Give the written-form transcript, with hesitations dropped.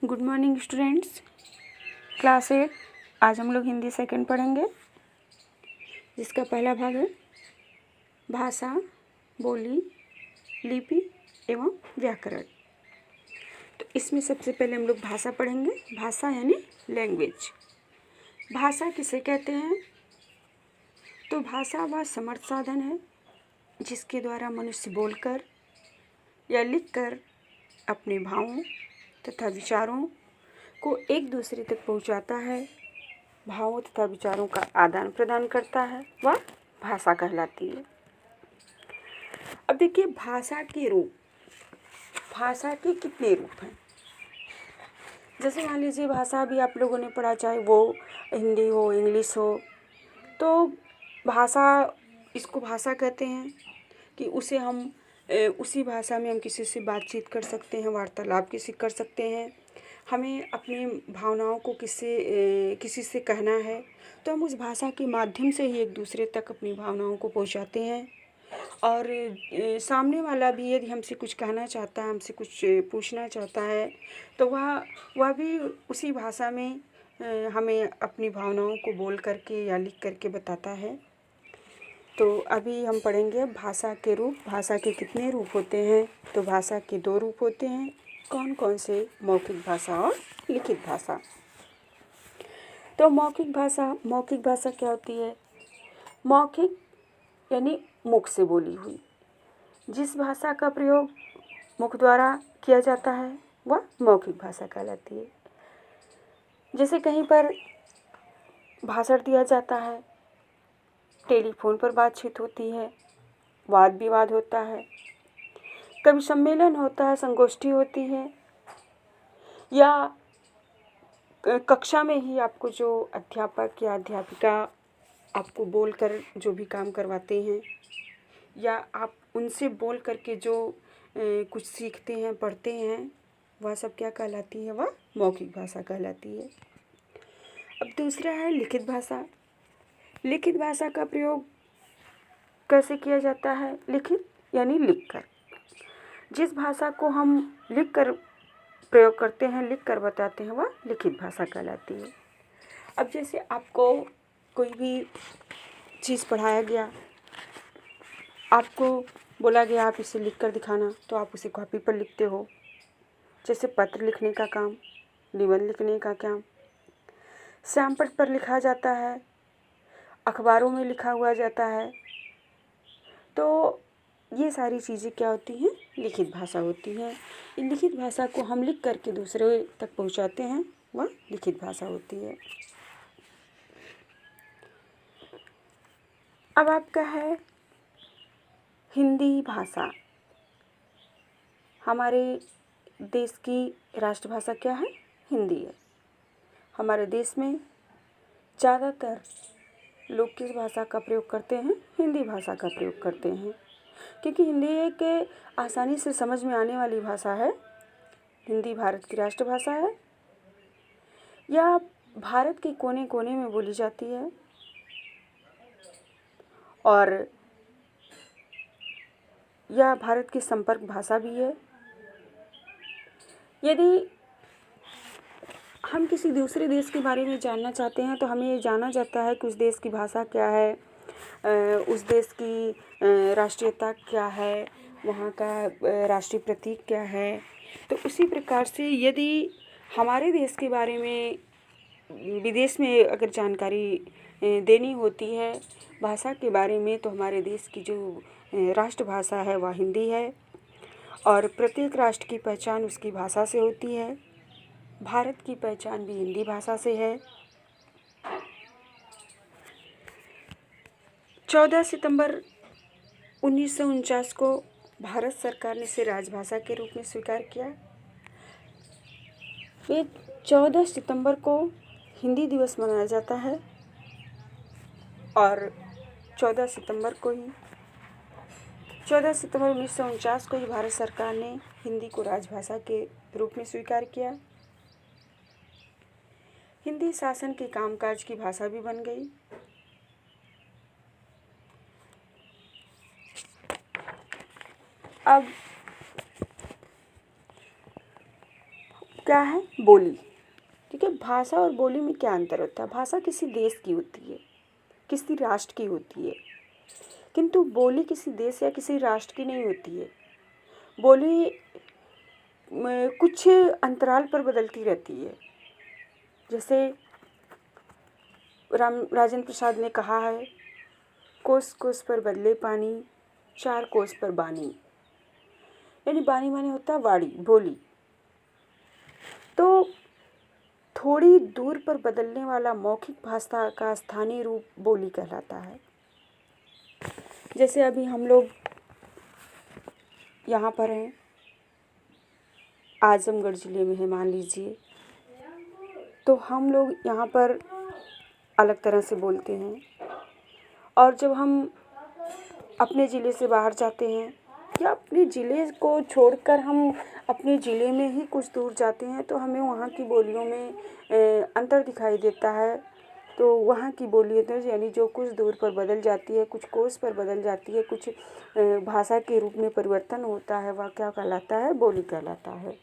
Good morning students, class 8। आज हम लोग हिंदी सेकंड पढ़ेंगे, जिसका पहला भाग है भाषा, बोली, लिपि एवं व्याकरण। तो इसमें सबसे पहले हम लोग भाषा पढ़ेंगे। भाषा यानी लैंग्वेज। भाषा किसे कहते हैं? तो भाषा वह समर्थ साधन है जिसके द्वारा मनुष्य बोलकर या लिखकर अपने भावों तथा विचारों को एक दूसरे तक पहुंचाता है, भावों तथा विचारों का आदान प्रदान करता है, वह भाषा कहलाती है। अब देखिए, भाषा के रूप, भाषा के कितने रूप हैं? जैसे मान लीजिए, भाषा भी आप लोगों ने पढ़ा, चाहे वो हिंदी हो, इंग्लिश हो, तो भाषा, इसको भाषा कहते हैं कि उसे हम उसी भाषा में हम किसी से बातचीत कर सकते हैं, वार्तालाप किसी कर सकते हैं। हमें अपनी भावनाओं को किसी से कहना है तो हम उस भाषा के माध्यम से ही एक दूसरे तक अपनी भावनाओं को पहुंचाते हैं। और सामने वाला भी यदि हमसे कुछ कहना चाहता है, हमसे कुछ पूछना चाहता है, तो वह भी उसी भाषा में हमें अपनी भावनाओं को बोल करके या लिख करके बताता है। तो अभी हम पढ़ेंगे भाषा के रूप। भाषा के कितने रूप होते हैं? तो भाषा के 2 रूप होते हैं। कौन कौन से? मौखिक भाषा और लिखित भाषा। तो मौखिक भाषा क्या होती है? मौखिक यानी मुख से बोली हुई। जिस भाषा का प्रयोग मुख द्वारा किया जाता है वह मौखिक भाषा कहलाती है। जैसे कहीं पर भाषण दिया जाता है, टेलीफोन पर बातचीत होती है, वाद विवाद होता है, कभी सम्मेलन होता है, संगोष्ठी होती है, या कक्षा में ही आपको जो अध्यापक या अध्यापिका आपको बोलकर जो भी काम करवाते हैं, या आप उनसे बोल करके जो कुछ सीखते हैं, पढ़ते हैं, वह सब क्या कहलाती है? वह मौखिक भाषा कहलाती है। अब दूसरा है लिखित भाषा। लिखित भाषा का प्रयोग कैसे किया जाता है? लिखित यानी लिखकर। जिस भाषा को हम लिखकर प्रयोग करते हैं, लिखकर बताते हैं, वह लिखित भाषा कहलाती है। अब जैसे आपको कोई भी चीज़ पढ़ाया गया, आपको बोला गया आप इसे लिखकर दिखाना, तो आप उसे कॉपी पर लिखते हो। जैसे पत्र लिखने का काम, निबंध लिखने का काम श्यामपट्ट पर लिखा जाता है, अखबारों में लिखा हुआ जाता है। तो ये सारी चीज़ें क्या होती हैं? लिखित भाषा होती हैं। इन लिखित भाषा को हम लिख करके दूसरे तक पहुंचाते हैं, वह लिखित भाषा होती है। अब आपका है हिंदी भाषा। हमारे देश की राष्ट्रभाषा क्या है? हिंदी है। हमारे देश में ज़्यादातर लोग किस भाषा का प्रयोग करते हैं? हिंदी भाषा का प्रयोग करते हैं, क्योंकि हिंदी एक आसानी से समझ में आने वाली भाषा है। हिंदी भारत की राष्ट्रभाषा है। यह भारत के कोने कोने में बोली जाती है और यह भारत की संपर्क भाषा भी है। यदि हम किसी दूसरे देश के बारे में जानना चाहते हैं तो हमें ये जाना जाता है कि उस देश की भाषा क्या है, उस देश की राष्ट्रीयता क्या है, वहाँ का राष्ट्रीय प्रतीक क्या है। तो उसी प्रकार से यदि हमारे देश के बारे में विदेश में अगर जानकारी देनी होती है भाषा के बारे में, तो हमारे देश की जो राष्ट्रभाषा है वह हिंदी है और प्रत्येक राष्ट्र की पहचान उसकी भाषा से होती है। भारत की पहचान भी हिंदी भाषा से है। 14 सितंबर 1949 को भारत सरकार ने इसे राजभाषा के रूप में स्वीकार किया। ये 14 सितंबर को हिंदी दिवस मनाया जाता है और 14 सितंबर 1949 को ही भारत सरकार ने हिंदी को राजभाषा के रूप में स्वीकार किया। हिंदी शासन के कामकाज की भाषा भी बन गई। अब क्या है? बोली। ठीक है, भाषा और बोली में क्या अंतर होता है? भाषा किसी देश की होती है, किसी राष्ट्र की होती है, किंतु बोली किसी देश या किसी राष्ट्र की नहीं होती है। बोली कुछ अंतराल पर बदलती रहती है। जैसे राजेंद्र प्रसाद ने कहा है, कोस कोस पर बदले पानी, 4 कोस पर बानी। यानी बानी माने होता है वाणी, बोली। तो थोड़ी दूर पर बदलने वाला मौखिक भाषा का स्थानीय रूप बोली कहलाता है। जैसे अभी हम लोग यहाँ पर हैं, आजमगढ़ ज़िले में है मान लीजिए, तो हम लोग यहाँ पर अलग तरह से बोलते हैं। और जब हम अपने ज़िले से बाहर जाते हैं या अपने ज़िले को छोड़कर हम अपने ज़िले में ही कुछ दूर जाते हैं, तो हमें वहाँ की बोलियों में अंतर दिखाई देता है। तो वहाँ की बोली तो यानी जो कुछ दूर पर बदल जाती है, कुछ कोस पर बदल जाती है, कुछ भाषा के रूप में परिवर्तन होता है, वह क्या कहलाता है? बोली कहलाता है।